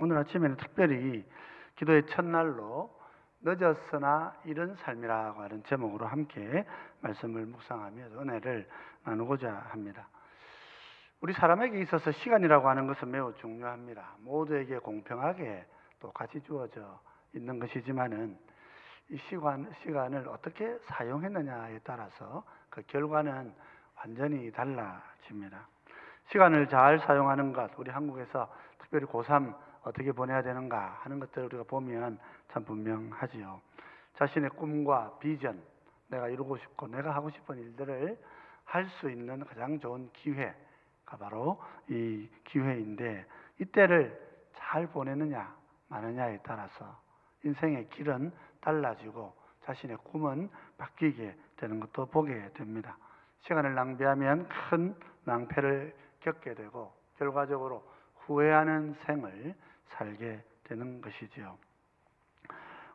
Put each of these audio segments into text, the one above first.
오늘 아침에는 특별히 기도의 첫날로 늦었으나 이른 삶이라고 하는 제목으로 함께 말씀을 묵상하며 은혜를 나누고자 합니다. 우리 사람에게 있어서 시간이라고 하는 것은 매우 중요합니다. 모두에게 공평하게 또 같이 주어져 있는 것이지만은 이 시간을 어떻게 사용했느냐에 따라서 그 결과는 완전히 달라집니다. 시간을 잘 사용하는 것, 우리 한국에서 특별히 고3 어떻게 보내야 되는가 하는 것들을 우리가 보면 참 분명하지요. 자신의 꿈과 비전, 내가 이루고 싶고 내가 하고 싶은 일들을 할 수 있는 가장 좋은 기회가 바로 이 기회인데, 이때를 잘 보내느냐 마느냐에 따라서 인생의 길은 달라지고 자신의 꿈은 바뀌게 되는 것도 보게 됩니다. 시간을 낭비하면 큰 낭패를 겪게 되고 결과적으로 후회하는 생을 살게 되는 것이지요.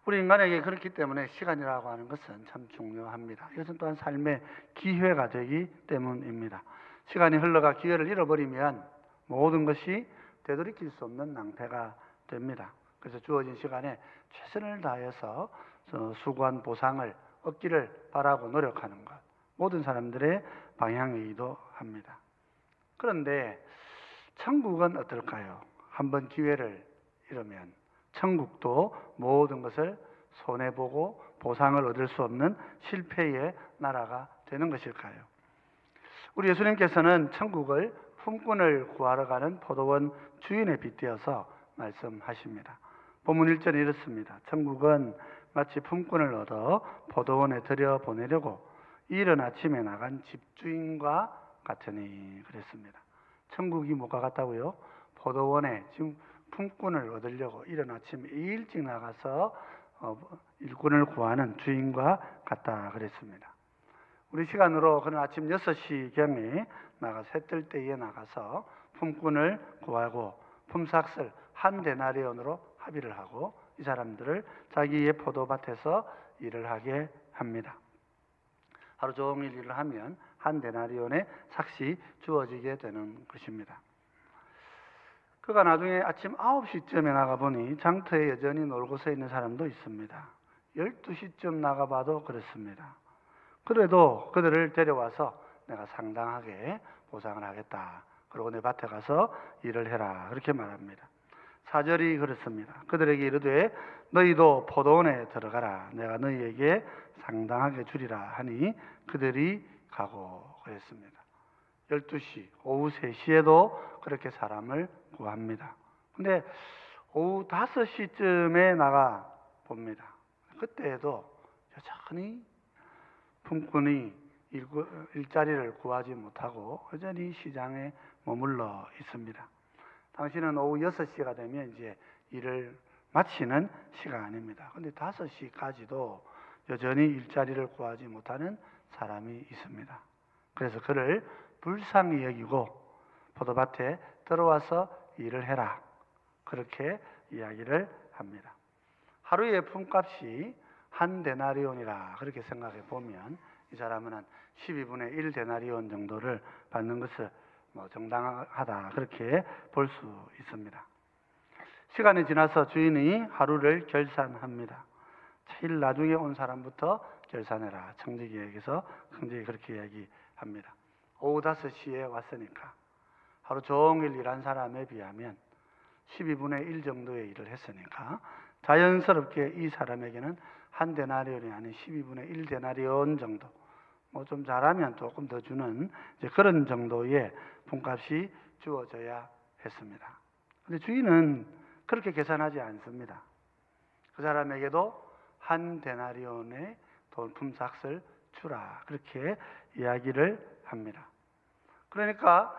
우리 인간에게 그렇기 때문에 시간이라고 하는 것은 참 중요합니다. 이것은 또한 삶의 기회가 되기 때문입니다. 시간이 흘러가 기회를 잃어버리면 모든 것이 되돌이킬 수 없는 낭패가 됩니다. 그래서 주어진 시간에 최선을 다해서 수고한 보상을 얻기를 바라고 노력하는 것, 모든 사람들의 방향이기도 합니다. 그런데 천국은 어떨까요? 한번 기회를 잃으면 천국도 모든 것을 손해보고 보상을 얻을 수 없는 실패의 나라가 되는 것일까요? 우리 예수님께서는 천국을 품꾼을 구하러 가는 포도원 주인에 빗대어서 말씀하십니다. 본문 1절에 이렇습니다. 천국은 마치 품꾼을 얻어 포도원에 들여보내려고 이른 아침에 나간 집주인과 같으니 그랬습니다. 천국이 뭐가 같다고요? 포도원에 지금 품꾼을 얻으려고 이른 아침에 일찍 나가서 일꾼을 구하는 주인과 같다 그랬습니다. 우리 시간으로 그는 아침 6시경에 해 뜰 때에 나가서 품꾼을 구하고 품삯을 한 데나리온으로 합의를 하고 이 사람들을 자기의 포도밭에서 일을 하게 합니다. 하루 종일 일을 하면 한 데나리온의 삭이 주어지게 되는 것입니다. 그가 나중에 아침 9시쯤에 나가보니 장터에 여전히 놀고 서 있는 사람도 있습니다. 12시쯤 나가봐도 그렇습니다. 그래도 그들을 데려와서 내가 상당하게 보상을 하겠다. 그리고 내 밭에 가서 일을 해라. 그렇게 말합니다. 4절이 그렇습니다. 그들에게 이르되 너희도 포도원에 들어가라. 내가 너희에게 상당하게 주리라 하니 그들이 가고 그랬습니다. 12시, 오후 3시에도 그렇게 사람을 구합니다. 근데 오후 5시쯤에 나가 봅니다. 그때에도 여전히 품꾼이 일자리를 구하지 못하고 여전히 시장에 머물러 있습니다. 당신은 오후 6시가 되면 이제 일을 마치는 시간입니다. 근데 5시까지도 여전히 일자리를 구하지 못하는 사람이 있습니다. 그래서 그를 불쌍히 여기고 포도밭에 들어와서 일을 해라. 그렇게 이야기를 합니다. 하루의 품값이 한 데나리온이라 그렇게 생각해 보면 이 사람은 한 12분의 1 데나리온 정도를 받는 것을 정당하다 그렇게 볼 수 있습니다. 시간이 지나서 주인이 하루를 결산합니다. 제일 나중에 온 사람부터 결산해라. 청지기에게서 청지기 그렇게 이야기합니다. 오후 5시에 왔으니까 하루 종일 일한 사람에 비하면 12분의 1 정도의 일을 했으니까 자연스럽게 이 사람에게는 한 데나리온이 아닌 12분의 1 데나리온 정도, 좀 잘하면 조금 더 주는 이제 그런 정도의 품값이 주어져야 했습니다. 그런데 주인은 그렇게 계산하지 않습니다. 그 사람에게도 한 데나리온의 돈 품삯을 주라 그렇게 이야기를 합니다. 그러니까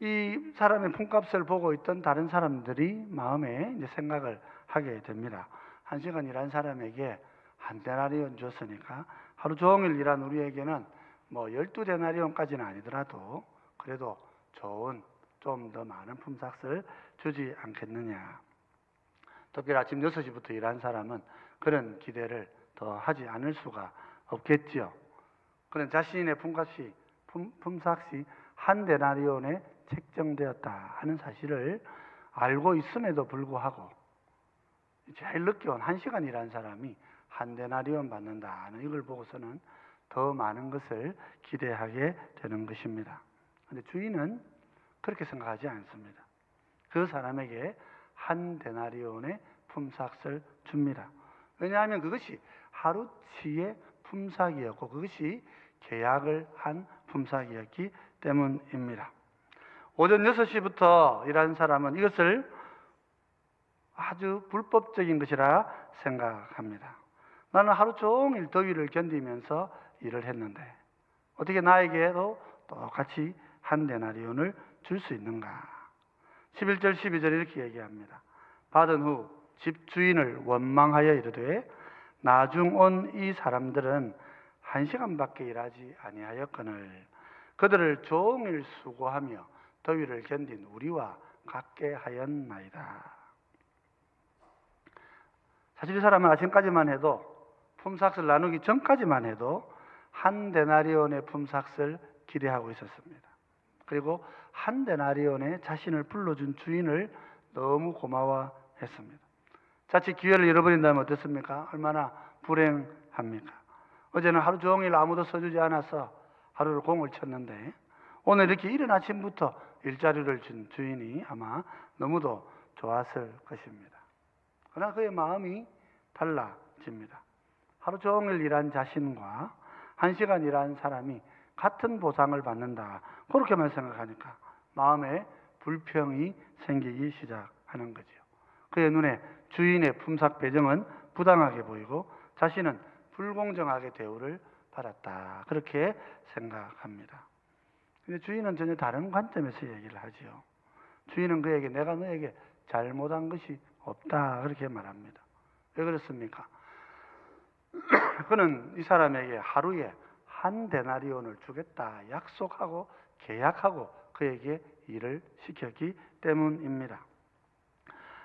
이 사람의 품값을 보고 있던 다른 사람들이 마음에 이제 생각을 하게 됩니다. 1시간 일한 사람에게 한 데나리온 줬으니까 하루 종일 일한 우리에게는 12데나리온까지는 아니더라도 그래도 좋은 좀 더 많은 품삯을 주지 않겠느냐. 특별히 아침 6시부터 일한 사람은 그런 기대를 더 하지 않을 수가 없겠지요. 그런 자신의 품삯이 한 데나리온에 책정되었다 하는 사실을 알고 있음에도 불구하고 제일 늦게 온 1시간 일한 사람이 한 데나리온 받는다는 이걸 보고서는 더 많은 것을 기대하게 되는 것입니다. 그런데 주인은 그렇게 생각하지 않습니다. 그 사람에게 한 데나리온의 품삯을 줍니다. 왜냐하면 그것이 하루치의 품삯이었고 그것이 계약을 한 품삯이었기 때문입니다. 오전 6시부터 일한 사람은 이것을 아주 불법적인 것이라 생각합니다. 나는 하루 종일 더위를 견디면서 일을 했는데 어떻게 나에게도 똑같이 한 데나리온을 줄 수 있는가? 11절 12절 이렇게 얘기합니다. 받은 후 집주인을 원망하여 이르되 나중 온 이 사람들은 1시간밖에 일하지 아니하였거늘 그들을 종일 수고하며 더위를 견딘 우리와 같게 하였나이다. 사실 이 사람은 아침까지만 해도 품삯을 나누기 전까지만 해도 한 데나리온의 품삯을 기대하고 있었습니다. 그리고 한 데나리온에 자신을 불러준 주인을 너무 고마워했습니다. 자칫 기회를 잃어버린다면 어떻습니까? 얼마나 불행합니까? 어제는 하루 종일 아무도 써주지 않아서 하루를 공을 쳤는데 오늘 이렇게 이른 아침부터 일자리를 준 주인이 아마 너무도 좋았을 것입니다. 그러나 그의 마음이 달라집니다. 하루 종일 일한 자신과 1시간 일한 사람이 같은 보상을 받는다. 그렇게만 생각하니까 마음에 불평이 생기기 시작하는 거죠. 그의 눈에 주인의 품삯 배정은 부당하게 보이고 자신은 불공정하게 대우를 받았다. 그렇게 생각합니다. 근데 주인은 전혀 다른 관점에서 얘기를 하지요. 주인은 그에게 내가 너에게 잘못한 것이 없다. 그렇게 말합니다. 왜 그렇습니까? 그는 이 사람에게 하루에 한 데나리온을 주겠다 약속하고 계약하고 그에게 일을 시켰기 때문입니다.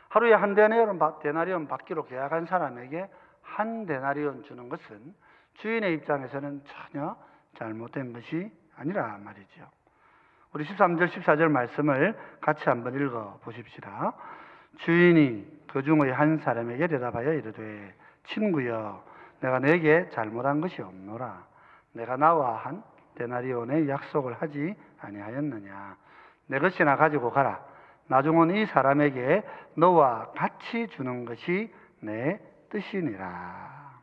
하루에 한 데나리온 받기로 계약한 사람에게 한 데나리온 주는 것은 주인의 입장에서는 전혀 잘못된 것이 아니라 말이죠. 우리 13절 14절 말씀을 같이 한번 읽어 보십시다. 주인이 그 중의 한 사람에게 대답하여 이르되 친구여 내가 내게 잘못한 것이 없노라. 내가 나와 한 데나리온의 약속을 하지 아니하였느냐. 내 것이나 가지고 가라. 나중 온 이 사람에게 너와 같이 주는 것이 내 뜻이니라.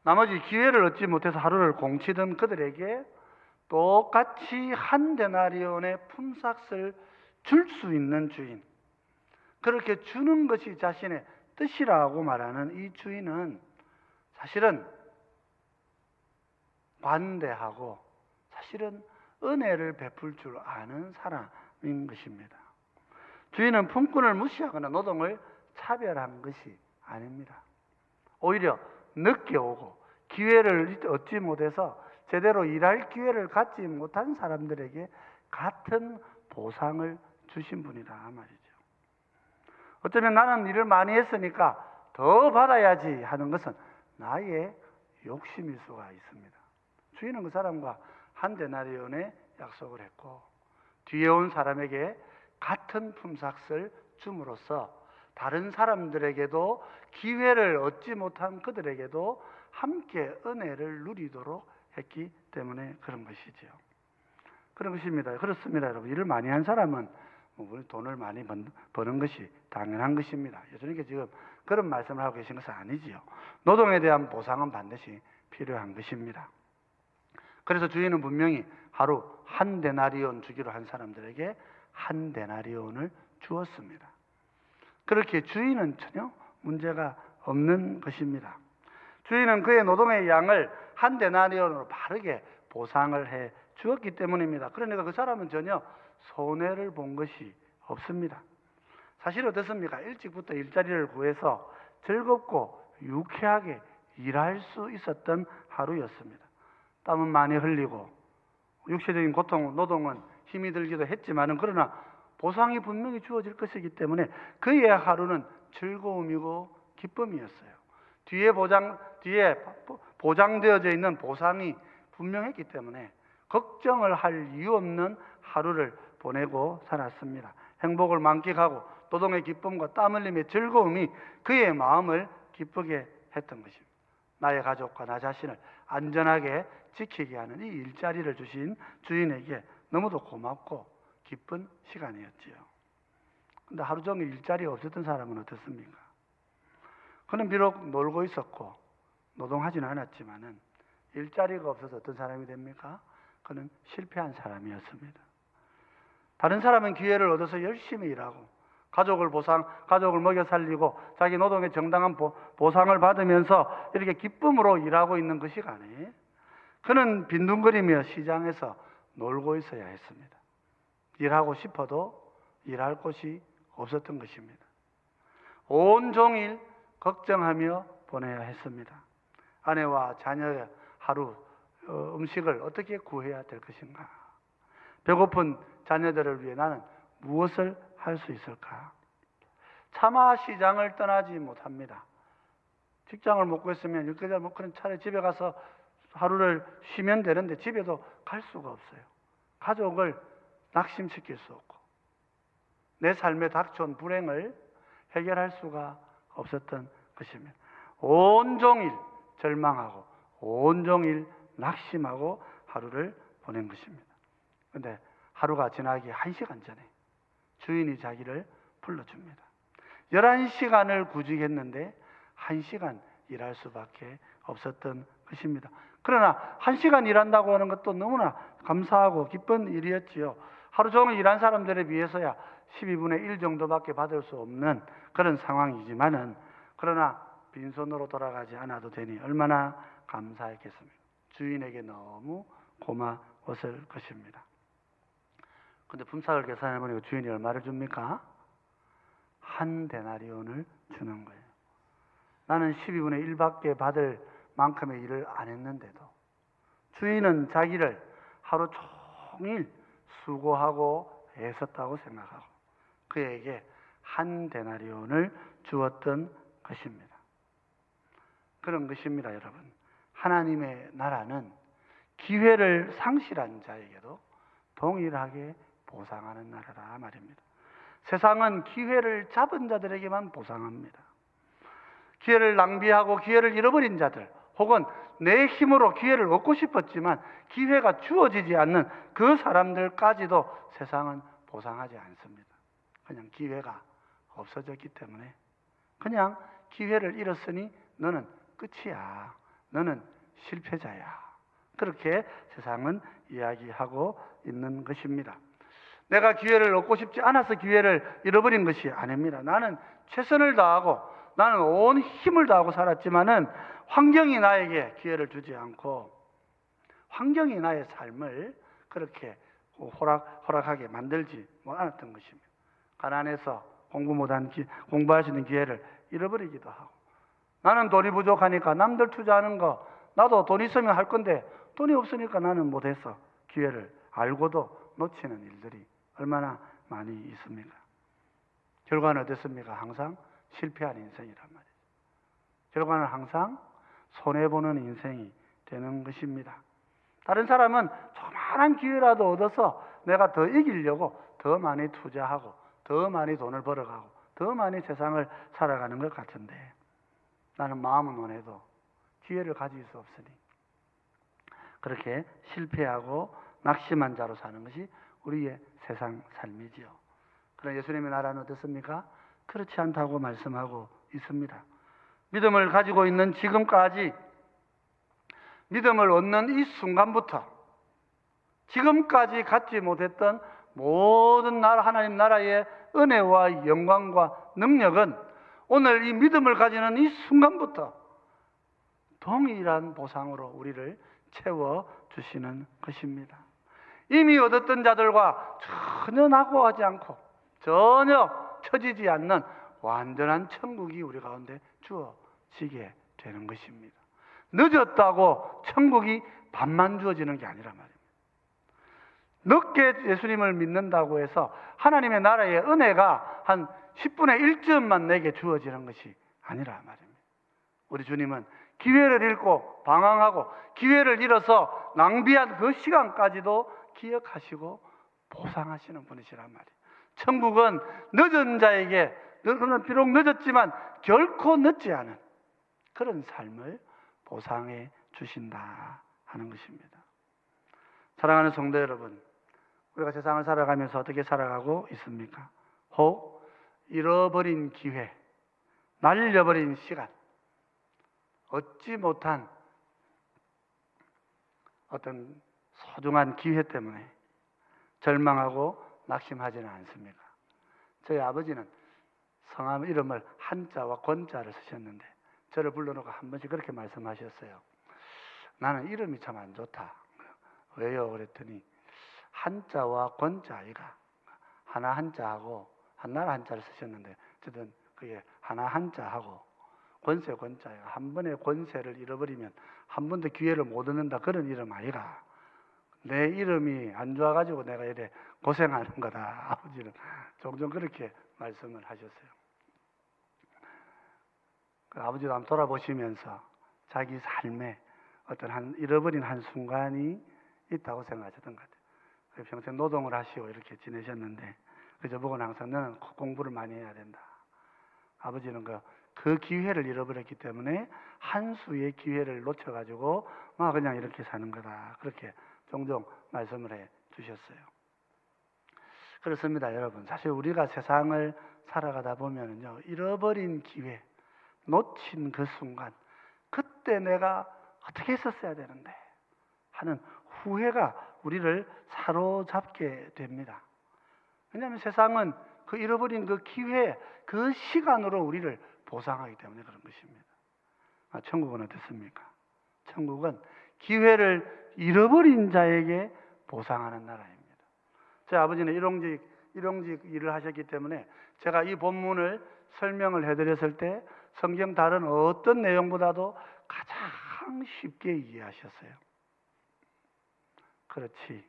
나머지 기회를 얻지 못해서 하루를 공치던 그들에게 똑같이 한 데나리온의 품삯을 줄 수 있는 주인, 그렇게 주는 것이 자신의 뜻이라고 말하는 이 주인은 사실은 관대하고 사실은 은혜를 베풀 줄 아는 사람인 것입니다. 주인은 품꾼을 무시하거나 노동을 차별한 것이 아닙니다. 오히려 늦게 오고 기회를 얻지 못해서 제대로 일할 기회를 갖지 못한 사람들에게 같은 보상을 주신 분이다 말이죠. 어쩌면 나는 일을 많이 했으니까 더 받아야지 하는 것은 나의 욕심일 수가 있습니다. 주인은 그 사람과 한 데나리온의 약속을 했고 뒤에 온 사람에게 같은 품삯을 줌으로써 다른 사람들에게도 기회를 얻지 못한 그들에게도 함께 은혜를 누리도록 했기 때문에 그런 것이지요. 그런 것입니다. 그렇습니다, 여러분. 일을 많이 한 사람은 돈을 많이 버는 것이 당연한 것입니다. 여러분께 지금 그런 말씀을 하고 계신 것은 아니지요. 노동에 대한 보상은 반드시 필요한 것입니다. 그래서 주인은 분명히 하루 한 데나리온 주기로 한 사람들에게 한 데나리온을 주었습니다. 그렇게 주인은 전혀 문제가 없는 것입니다. 주인은 그의 노동의 양을 한 데나리온으로 바르게 보상을 해 주었기 때문입니다. 그러니까 그 사람은 전혀 손해를 본 것이 없습니다. 사실 어떻습니까? 일찍부터 일자리를 구해서 즐겁고 유쾌하게 일할 수 있었던 하루였습니다. 땀은 많이 흘리고 육체적인 고통, 노동은 힘이 들기도 했지만은 그러나 보상이 분명히 주어질 것이기 때문에 그의 하루는 즐거움이고 기쁨이었어요. 뒤에 보장되어져 있는 보상이 분명했기 때문에 걱정을 할 이유 없는 하루를 보내고 살았습니다. 행복을 만끽하고 노동의 기쁨과 땀 흘림의 즐거움이 그의 마음을 기쁘게 했던 것입니다. 나의 가족과 나 자신을 안전하게 지키게 하는 이 일자리를 주신 주인에게 너무도 고맙고 기쁜 시간이었지요. 근데 하루 종일 일자리가 없었던 사람은 어떻습니까? 그는 비록 놀고 있었고 노동하지는 않았지만은 일자리가 없어서 어떤 사람이 됩니까? 그는 실패한 사람이었습니다. 다른 사람은 기회를 얻어서 열심히 일하고 가족을 먹여 살리고 자기 노동의 정당한 보상을 받으면서 이렇게 기쁨으로 일하고 있는 그 시간에 그는 빈둥거리며 시장에서 놀고 있어야 했습니다. 일하고 싶어도 일할 곳이 없었던 것입니다. 온종일 걱정하며 보내야 했습니다. 아내와 자녀의 하루 음식을 어떻게 구해야 될 것인가? 배고픈 자녀들을 위해 나는 무엇을 할 수 있을까? 차마 시장을 떠나지 못합니다. 직장을 못 구했으면 육개월 못 그런 차라리 집에 가서 하루를 쉬면 되는데 집에도 갈 수가 없어요. 가족을 낙심시킬 수 없고 내 삶에 닥쳐온 불행을 해결할 수가 없었던 것입니다. 온종일 절망하고 온종일 낙심하고 하루를 보낸 것입니다. 그런데 하루가 지나기 1시간 전에 주인이 자기를 불러줍니다. 11시간을 구직했는데 1시간 일할 수밖에 없었던 것입니다. 그러나 1시간 일한다고 하는 것도 너무나 감사하고 기쁜 일이었지요. 하루 종일 일한 사람들에 비해서야 12분의 1 정도밖에 받을 수 없는 그런 상황이지만은 그러나 빈손으로 돌아가지 않아도 되니 얼마나 감사했겠습니까? 주인에게 너무 고마웠을 것입니다. 근데 품삯을 계산해보니까 주인이 얼마를 줍니까? 1 데나리온을 주는 거예요. 나는 12분의 1밖에 받을 만큼의 일을 안 했는데도 주인은 자기를 하루 종일 수고하고 애썼다고 생각하고 그에게 1 데나리온을 주었던 것입니다. 그런 것입니다, 여러분. 하나님의 나라는 기회를 상실한 자에게도 동일하게 보상하는 나라라 말입니다. 세상은 기회를 잡은 자들에게만 보상합니다. 기회를 낭비하고 기회를 잃어버린 자들 혹은 내 힘으로 기회를 얻고 싶었지만 기회가 주어지지 않는 그 사람들까지도 세상은 보상하지 않습니다. 그냥 기회가 없어졌기 때문에 그냥 기회를 잃었으니 너는 끝이야. 너는 실패자야. 그렇게 세상은 이야기하고 있는 것입니다. 내가 기회를 얻고 싶지 않아서 기회를 잃어버린 것이 아닙니다. 나는 최선을 다하고 나는 온 힘을 다하고 살았지만은 환경이 나에게 기회를 주지 않고 환경이 나의 삶을 그렇게 호락하게 만들지 않았던 것입니다. 가난해서 공부할 수 있는 기회를 잃어버리기도 하고 나는 돈이 부족하니까 남들 투자하는 거 나도 돈 있으면 할 건데 돈이 없으니까 나는 못해서 기회를 알고도 놓치는 일들이 얼마나 많이 있습니까? 결과는 어땠습니까? 항상 실패한 인생이란 말이죠. 결과는 항상 손해보는 인생이 되는 것입니다. 다른 사람은 조그마한 기회라도 얻어서 내가 더 이기려고 더 많이 투자하고 더 많이 돈을 벌어가고 더 많이 세상을 살아가는 것 같은데 나는 마음은 원해도 기회를 가질 수 없으니 그렇게 실패하고 낙심한 자로 사는 것이 우리의 세상 삶이지요. 그러나 예수님의 나라는 어떻습니까? 그렇지 않다고 말씀하고 있습니다. 믿음을 가지고 있는 지금까지 믿음을 얻는 이 순간부터 지금까지 갖지 못했던 모든 하나님 나라의 은혜와 영광과 능력은 오늘 이 믿음을 가지는 이 순간부터 동일한 보상으로 우리를 채워주시는 것입니다. 이미 얻었던 자들과 전혀 낙오하지 않고 전혀 처지지 않는 완전한 천국이 우리 가운데 주어지게 되는 것입니다. 늦었다고 천국이 반만 주어지는 게 아니란 말입니다. 늦게 예수님을 믿는다고 해서 하나님의 나라의 은혜가 한 10분의 1쯤만 내게 주어지는 것이 아니라 말입니다. 우리 주님은 기회를 잃고 방황하고 기회를 잃어서 낭비한 그 시간까지도 기억하시고 보상하시는 분이시란 말이에요. 천국은 늦은 자에게, 그러나 비록 늦었지만 결코 늦지 않은 그런 삶을 보상해 주신다 하는 것입니다. 사랑하는 성도 여러분, 우리가 세상을 살아가면서 어떻게 살아가고 있습니까? 혹 잃어버린 기회, 날려버린 시간, 얻지 못한 어떤 소중한 기회 때문에 절망하고 낙심하지는 않습니까? 저희 아버지는 성함 이름을 한자와 권자를 쓰셨는데 저를 불러놓고 한 번씩 그렇게 말씀하셨어요. 나는 이름이 참 안 좋다. 왜요? 그랬더니 한자와 권자 아이가 하나 한자하고 한나라 한자를 쓰셨는데 어쨌든 그게 하나 한자하고 권세 권자예요. 한 번의 권세를 잃어버리면 한 번도 기회를 못 얻는다, 그런 이름 아이가. 내 이름이 안 좋아가지고 내가 이래 고생하는 거다. 아버지는 종종 그렇게 말씀을 하셨어요. 그 아버지도 한번 돌아보시면서 자기 삶에 어떤 잃어버린 한 순간이 있다고 생각하셨던 것 같아요. 평생 노동을 하시고 이렇게 지내셨는데 그저 보고는 항상 너는 공부를 많이 해야 된다. 아버지는 그 기회를 잃어버렸기 때문에 한 수의 기회를 놓쳐가지고 그냥 이렇게 사는 거다. 그렇게 종종 말씀을 해 주셨어요. 그렇습니다, 여러분. 사실 우리가 세상을 살아가다 보면요, 잃어버린 기회, 놓친 그 순간, 그때 내가 어떻게 했었어야 되는데 하는 후회가 우리를 사로잡게 됩니다. 왜냐하면 세상은 그 잃어버린 그 기회, 그 시간으로 우리를 보상하기 때문에 그런 것입니다. 천국은 어떻습니까? 천국은 기회를 잃어버린 자에게 보상하는 나라입니다. 제 아버지는 일용직 일을 하셨기 때문에 제가 이 본문을 설명을 해드렸을 때 성경 다른 어떤 내용보다도 가장 쉽게 이해하셨어요. 그렇지,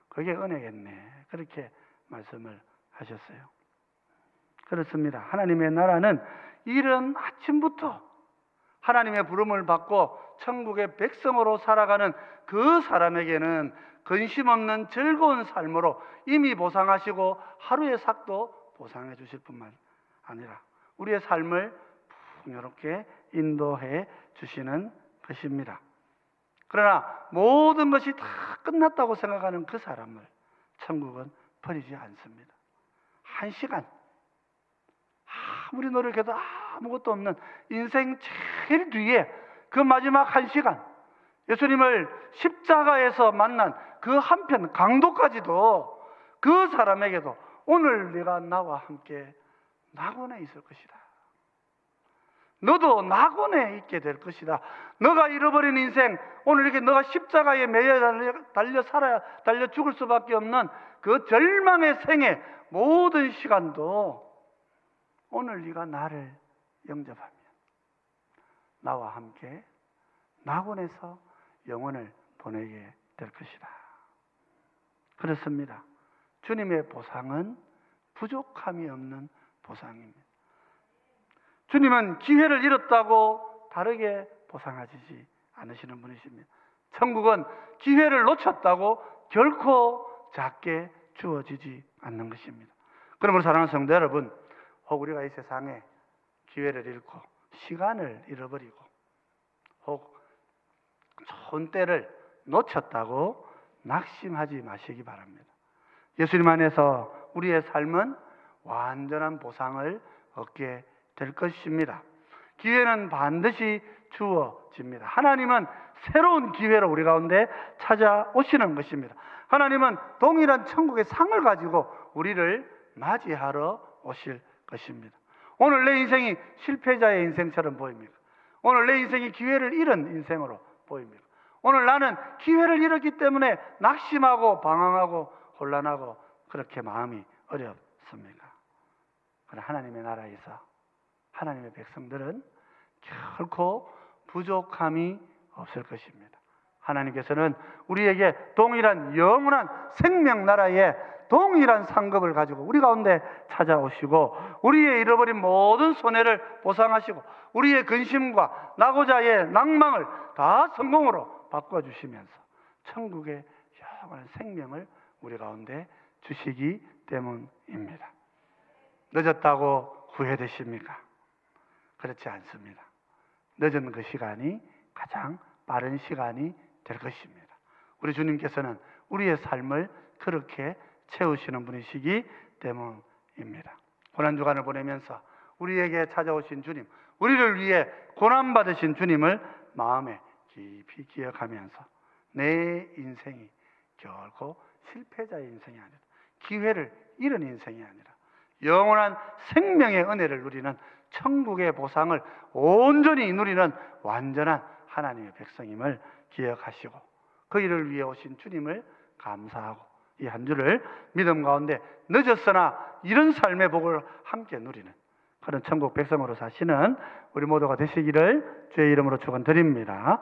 그게 은혜겠네, 그렇게 말씀을 하셨어요. 그렇습니다. 하나님의 나라는 이른 아침부터 하나님의 부름을 받고 천국의 백성으로 살아가는 그 사람에게는 근심 없는 즐거운 삶으로 이미 보상하시고 하루의 삭도 보상해 주실 뿐만 아니라 우리의 삶을 풍요롭게 인도해 주시는 것입니다. 그러나 모든 것이 다 끝났다고 생각하는 그 사람을 천국은 버리지 않습니다. 한 시간, 아무리 노력해도 아무것도 없는 인생 제일 뒤에 그 마지막 한 시간, 예수님을 십자가에서 만난 그 한편 강도까지도 그 사람에게도 오늘 네가 나와 함께 낙원에 있을 것이다. 너도 낙원에 있게 될 것이다. 너가 잃어버린 인생, 오늘 이렇게 너가 십자가에 매여 달려 죽을 수밖에 없는 그 절망의 생의 모든 시간도 오늘 네가 나를 영접하면 나와 함께 낙원에서 영혼을 보내게 될 것이다. 그렇습니다. 주님의 보상은 부족함이 없는 보상입니다. 주님은 기회를 잃었다고 다르게 보상하시지 않으시는 분이십니다. 천국은 기회를 놓쳤다고 결코 작게 주어지지 않는 것입니다. 그러므로 사랑하는 성도 여러분, 혹 우리가 이 세상에 기회를 잃고 시간을 잃어버리고 혹 좋은 때를 놓쳤다고 낙심하지 마시기 바랍니다. 예수님 안에서 우리의 삶은 완전한 보상을 얻게 될 것입니다. 기회는 반드시 주어집니다. 하나님은 새로운 기회로 우리 가운데 찾아오시는 것입니다. 하나님은 동일한 천국의 상을 가지고 우리를 맞이하러 오실 것입니다. 오늘 내 인생이 실패자의 인생처럼 보입니까? 오늘 내 인생이 기회를 잃은 인생으로 보입니까? 오늘 나는 기회를 잃었기 때문에 낙심하고 방황하고 혼란하고 그렇게 마음이 어렵습니까? 그러나 하나님의 나라에서 하나님의 백성들은 결코 부족함이 없을 것입니다. 하나님께서는 우리에게 동일한 영원한 생명 나라의 동일한 상급을 가지고 우리 가운데 찾아오시고 우리의 잃어버린 모든 손해를 보상하시고 우리의 근심과 낙오자의 낭망을 다 성공으로 바꿔주시면서 천국의 영원한 생명을 우리 가운데 주시기 때문입니다. 늦었다고 후회되십니까? 그렇지 않습니다. 늦은 그 시간이 가장 빠른 시간이 될 것입니다. 우리 주님께서는 우리의 삶을 그렇게 채우시는 분이시기 때문입니다. 고난주간을 보내면서 우리에게 찾아오신 주님, 우리를 위해 고난받으신 주님을 마음에 깊이 기억하면서 내 인생이 결코 실패자의 인생이 아니다, 기회를 잃은 인생이 아니라 영원한 생명의 은혜를 누리는 천국의 보상을 온전히 누리는 완전한 하나님의 백성임을 기억하시고 그 일을 위해 오신 주님을 감사하고 이 한 주를 믿음 가운데 늦었으나 이런 삶의 복을 함께 누리는 그런 천국 백성으로 사시는 우리 모두가 되시기를 주의 이름으로 축원드립니다.